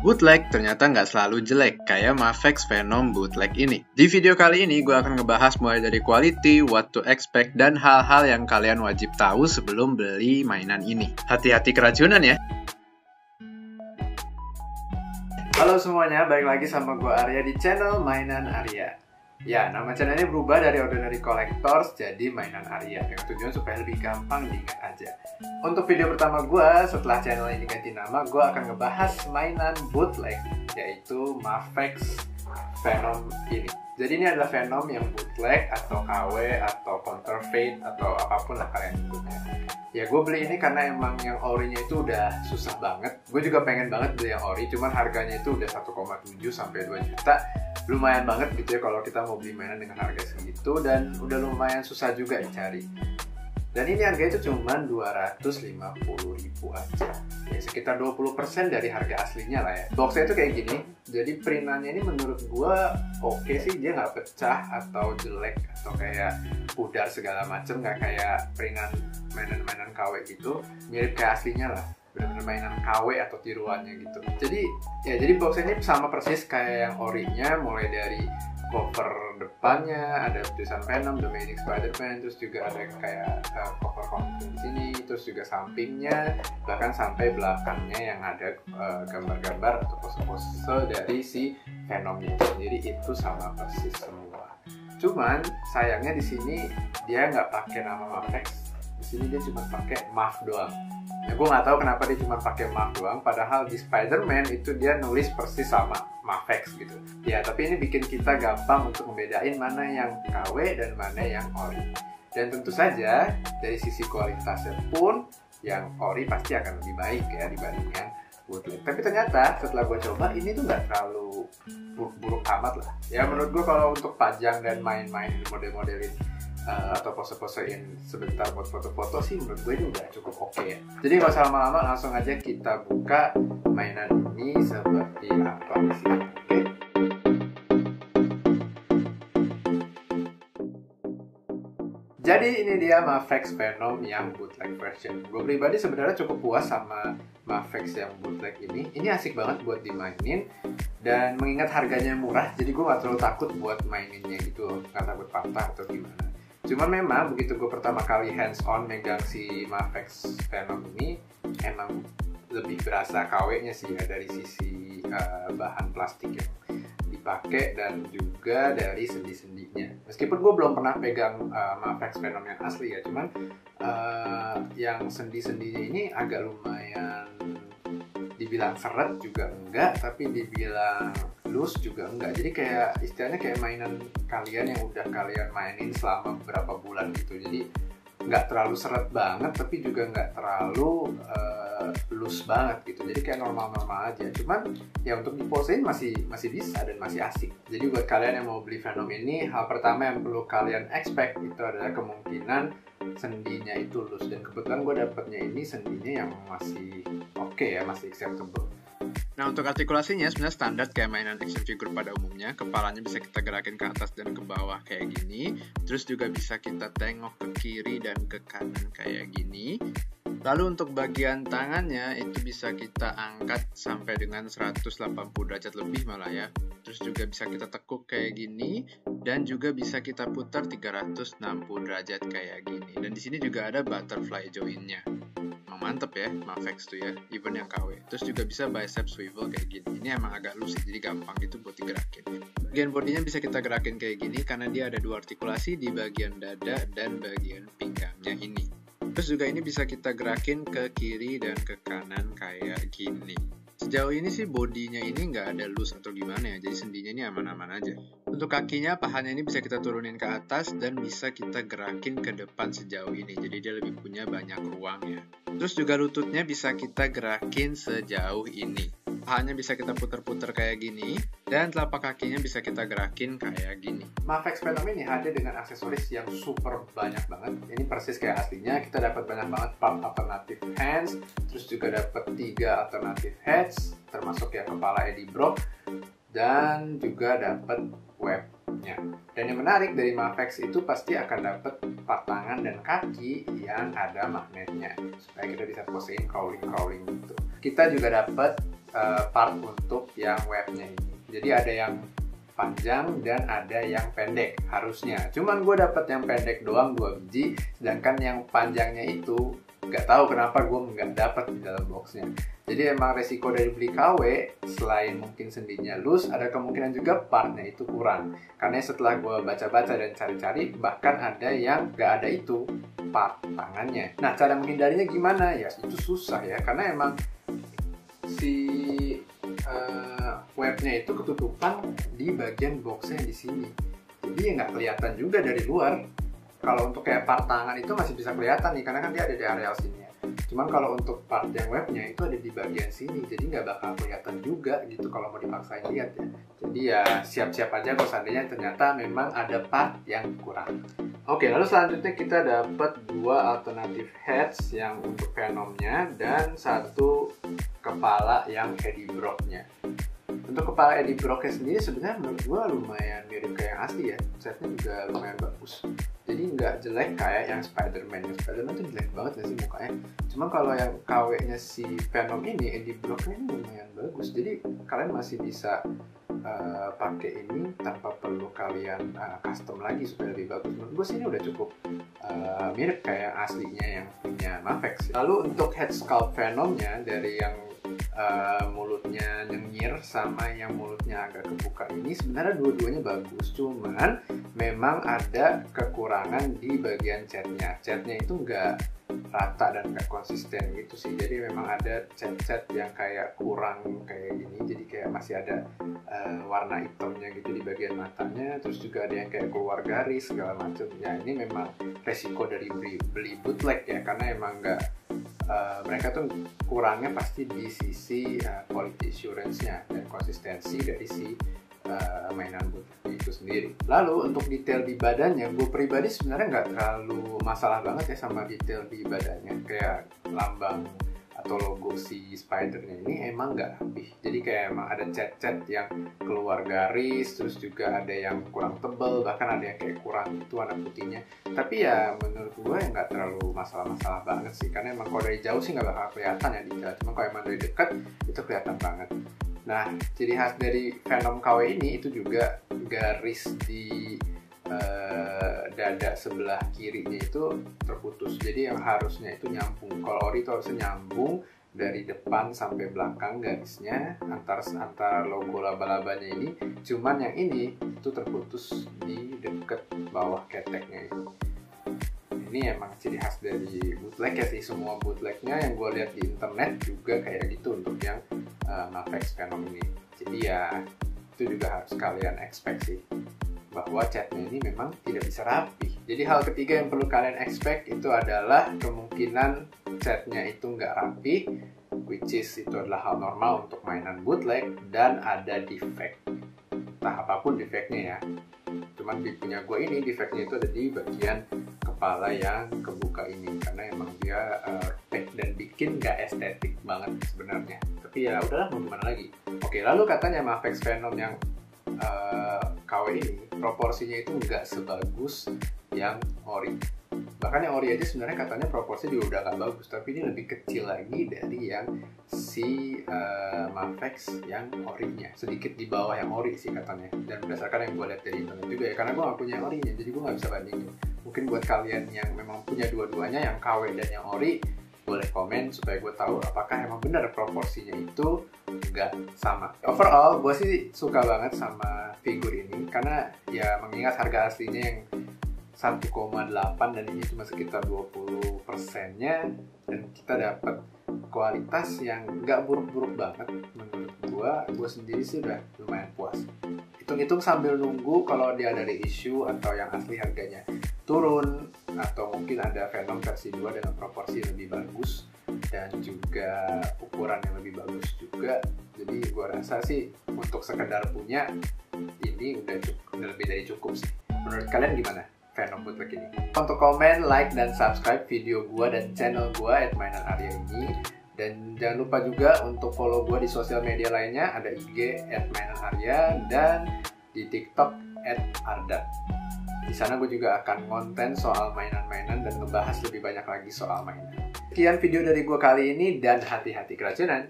Bootleg ternyata nggak selalu jelek, kayak Mafex Venom bootleg ini. Di video kali ini, gue akan ngebahas mulai dari quality, what to expect, dan hal-hal yang kalian wajib tahu sebelum beli mainan ini. Hati-hati keracunan ya! Halo semuanya, balik lagi sama gue Arya di channel Mainan Arya. Ya, nama channelnya berubah dari Ordinary Collectors jadi Mainan Arya, dengan tujuan supaya lebih gampang diingat aja. Untuk video pertama gue, setelah channel ini ganti nama, gue akan ngebahas mainan bootleg, yaitu Mafex Venom ini. Jadi ini adalah Venom yang bootleg, atau KW, atau counterfeit, atau apapun lah kalian sebutnya. Ya gue beli ini karena emang yang orinya itu udah susah banget. Gue juga pengen banget beli yang ori, cuman harganya itu udah 1,7 sampai 2 juta. Lumayan banget gitu ya kalau kita mau beli mainan dengan harga segitu, dan udah lumayan susah juga dicari. Dan ini harganya itu cuma 250.000 aja. Ya sekitar 20% dari harga aslinya lah ya. Boxnya itu kayak gini. Jadi printannya ini menurut gua oke sih, dia nggak pecah atau jelek atau kayak pudar segala macem, nggak kayak printan mainan-mainan KW gitu. Mirip kayak aslinya lah, bener-bener mainan KW atau tiruannya gitu. Jadi boxnya ini sama persis kayak yang orinya, mulai dari cover depannya ada tulisan Venom, The Amazing Spider-Man, terus juga ada kayak cover comic di sini, terus juga sampingnya, bahkan sampai belakangnya yang ada gambar-gambar atau pose-pose dari si Venomnya sendiri itu sama persis semua. Cuman sayangnya di sini dia nggak pakai nama Mafex, di sini dia cuma pakai Maf doang. Nah, gue nggak tahu kenapa dia cuma pakai Maf doang, padahal di Spider-Man itu dia nulis persis sama Mafex gitu. Ya, tapi ini bikin kita gampang untuk membedain mana yang KW dan mana yang ori. Dan tentu saja dari sisi kualitasnya pun yang ori pasti akan lebih baik ya dibanding yang bootleg. Tapi ternyata setelah gue coba ini tuh nggak terlalu buruk-buruk amat lah. Ya menurut gue kalau untuk pajang dan main-main model-modelin atau pose-posein sebentar buat foto-foto sih menurut gue ini udah cukup oke ya. Jadi nggak usah lama-lama, langsung aja kita buka mainan ini seperti apa di sini. Oke. Jadi ini dia Mafex Venom yang bootleg version. Gue pribadi sebenarnya cukup puas sama Mafex yang bootleg ini. Ini asik banget buat dimainin, dan mengingat harganya murah, jadi gue gak terlalu takut buat maininnya gitu, gak takut patah atau gimana. Cuman memang begitu gue pertama kali hands on megang si Mafex Venom ini, emang lebih berasa KW-nya sih ya, dari sisi bahan plastik yang dipakai dan juga dari sendi-sendinya. Meskipun gue belum pernah pegang Mafex Venom yang asli ya, cuman yang sendi-sendinya ini agak lumayan, dibilang seret juga enggak, tapi dibilang loose juga enggak. Jadi kayak istilahnya kayak mainan kalian yang udah kalian mainin selama beberapa bulan gitu. Jadi nggak terlalu seret banget, tapi juga nggak terlalu loose banget gitu. Jadi kayak normal-normal aja. Cuman ya untuk diposein masih bisa dan masih asik. Jadi buat kalian yang mau beli Venom ini, hal pertama yang perlu kalian expect itu adalah kemungkinan sendinya itu loose. Dan kebetulan gue dapetnya ini sendinya yang masih oke ya, masih acceptable. Nah, untuk artikulasinya sebenarnya standar kayak mainan action figure pada umumnya. Kepalanya bisa kita gerakin ke atas dan ke bawah kayak gini. Terus juga bisa kita tengok ke kiri dan ke kanan kayak gini. Lalu untuk bagian tangannya itu bisa kita angkat sampai dengan 180 derajat lebih malah ya. Terus juga bisa kita tekuk kayak gini, dan juga bisa kita putar 360 derajat kayak gini. Dan di sini juga ada butterfly joinnya. Mantep ya, Mafex tuh ya, even yang KW. Terus juga bisa bicep swivel kayak gini. Ini emang agak loose, jadi gampang gitu buat digerakin. Bagian bodinya bisa kita gerakin kayak gini karena dia ada dua artikulasi di bagian dada dan bagian pinggangnya ini. Terus juga ini bisa kita gerakin ke kiri dan ke kanan kayak gini. Sejauh ini sih bodinya ini nggak ada loose atau gimana ya, jadi sendinya ini aman-aman aja. Untuk kakinya, pahanya ini bisa kita turunin ke atas dan bisa kita gerakin ke depan sejauh ini, jadi dia lebih punya banyak ruang ya. Terus juga lututnya bisa kita gerakin sejauh ini. Pahanya bisa kita puter-puter kayak gini, dan telapak kakinya bisa kita gerakin kayak gini. Mafex Venom ini hadir dengan aksesoris yang super banyak banget. Ini persis kayak aslinya, kita dapat banyak banget part alternatif hands, terus juga dapat 3 alternatif heads, termasuk yang kepala Eddie Brock, dan juga dapat webnya. Dan yang menarik dari Mafex itu pasti akan dapat part tangan dan kaki yang ada magnetnya, supaya kita bisa posein crawling gitu. Kita juga dapat part untuk yang webnya ini. Jadi ada yang panjang dan ada yang pendek harusnya. Cuman gue dapet yang pendek doang 2 biji, sedangkan yang panjangnya itu nggak tahu kenapa gue nggak dapet di dalam boxnya. Jadi emang resiko dari beli KW, selain mungkin sendinya loose, ada kemungkinan juga partnya itu kurang. Karena setelah gue baca-baca dan cari-cari, bahkan ada yang nggak ada itu part tangannya. Nah, cara menghindarinya gimana? Ya itu susah ya, karena emang si webnya itu ketutupan di bagian boxnya di sini. Jadi ya nggak kelihatan juga dari luar. Kalau untuk kayak part tangan itu masih bisa kelihatan nih, karena kan dia ada di areal sini ya. Cuman kalau untuk part yang webnya itu ada di bagian sini, jadi nggak bakal kelihatan juga gitu kalau mau dipaksain lihat ya. Jadi ya siap-siap aja kalau seandainya ternyata memang ada part yang kurang. Oke, lalu selanjutnya kita dapat 2 alternatif heads yang untuk Venomnya dan 1 kepala yang Eddie Brock-nya. Untuk kepala Eddie Brock-nya sendiri sebenarnya menurut gue lumayan mirip kayak yang asli ya. Setnya juga lumayan bagus. Jadi nggak jelek kayak yang Spider-Man. Yang Spider-Man tuh jelek banget nggak sih mukanya. Cuma kalau yang KW-nya si Venom ini, Eddie Brock-nya ini lumayan bagus. Jadi kalian masih bisa pakai ini tanpa perlu kalian custom lagi supaya lebih bagus. Menurut gue sih ini udah cukup mirip kayak aslinya yang punya Mafex. Lalu untuk head sculpt Venomnya, dari yang mulutnya nyengir sama yang mulutnya agak kebuka ini sebenarnya dua-duanya bagus, cuman memang ada kekurangan di bagian catnya. Catnya itu nggak rata dan nggak konsisten gitu sih, jadi memang ada cat-cat yang kayak kurang kayak gini, jadi kayak masih ada warna hitamnya gitu di bagian matanya, terus juga ada yang kayak keluar garis segala macam. Ya ini memang resiko dari beli bootleg ya, karena emang nggak mereka tuh kurangnya pasti di sisi quality assurance-nya dan konsistensi dari si mainan bootleg itu sendiri. Lalu untuk detail di badannya, gue pribadi sebenarnya nggak terlalu masalah banget ya sama detail di badannya. Kayak lambang atau logo si spidernya ini emang nggak rapih. Jadi kayak emang ada cat-cat yang keluar garis, terus juga ada yang kurang tebel, bahkan ada yang kayak kurang itu warna putihnya. Tapi ya menurut gue nggak terlalu masalah-masalah banget sih, karena emang kalau dari jauh sih nggak bakal kelihatan ya detail. Cuma kalau emang dari dekat itu kelihatan banget. Nah, ciri khas dari Venom KW ini itu juga garis di dada sebelah kirinya itu terputus. Jadi yang harusnya itu nyambung. Kalau ori itu harusnya nyambung dari depan sampai belakang garisnya antar logo laba-labanya ini. Cuman yang ini itu terputus di deket bawah keteknya itu. Ini emang ciri khas dari bootleg ya sih. Semua bootlegnya yang gue lihat di internet juga kayak gitu untuk yang Mafex Venom ini. Jadi ya itu juga harus kalian expect sih, bahwa catnya ini memang tidak bisa rapi. Jadi hal ketiga yang perlu kalian expect itu adalah kemungkinan catnya itu nggak rapi, which is itu adalah hal normal untuk mainan bootleg, dan ada defect. Entah apapun defectnya ya. Cuman di punya gue ini defectnya itu ada di bagian kepala yang kebuka ini, karena emang dia fake dan bikin nggak estetik banget sebenarnya. Tapi ya udahlah, mau gimana lagi. Oke, lalu katanya Mafex Venom yang KW ini proporsinya itu nggak sebagus yang ori. Bahkan yang ori aja sebenarnya katanya proporsi juga udah nggak bagus, tapi ini lebih kecil lagi dari yang si Mafex yang orinya, sedikit di bawah yang ori sih katanya. Dan berdasarkan yang gue lihat dari internet juga ya, karena gue nggak punya orinya, jadi gue nggak bisa bandingin. Mungkin buat kalian yang memang punya dua-duanya, yang KW dan yang ori, boleh komen supaya gue tahu apakah emang benar proporsinya itu nggak sama. Overall, gue sih suka banget sama figur ini karena ya mengingat harga aslinya yang 1,8 dan ini cuma sekitar 20%-nya, dan kita dapat kualitas yang nggak buruk-buruk banget. Menurut gue sendiri sih udah lumayan puas. Hitung-hitung sambil nunggu kalau dia ada reissue atau yang asli harganya turun, atau mungkin ada Venom versi 2 dengan proporsi yang lebih bagus dan juga ukuran yang lebih bagus juga. Jadi gue rasa sih untuk sekedar punya ini udah lebih dari cukup sih. Menurut kalian gimana Venom bootleg ini? Untuk komen, like, dan subscribe video gue dan channel gue @mainanarya ini. Dan jangan lupa juga untuk follow gue di sosial media lainnya, ada IG @mainanarya dan di TikTok @ardat. Di sana gue juga akan konten soal mainan-mainan dan ngebahas lebih banyak lagi soal mainan. Sekian video dari gue kali ini, dan hati-hati keracunan.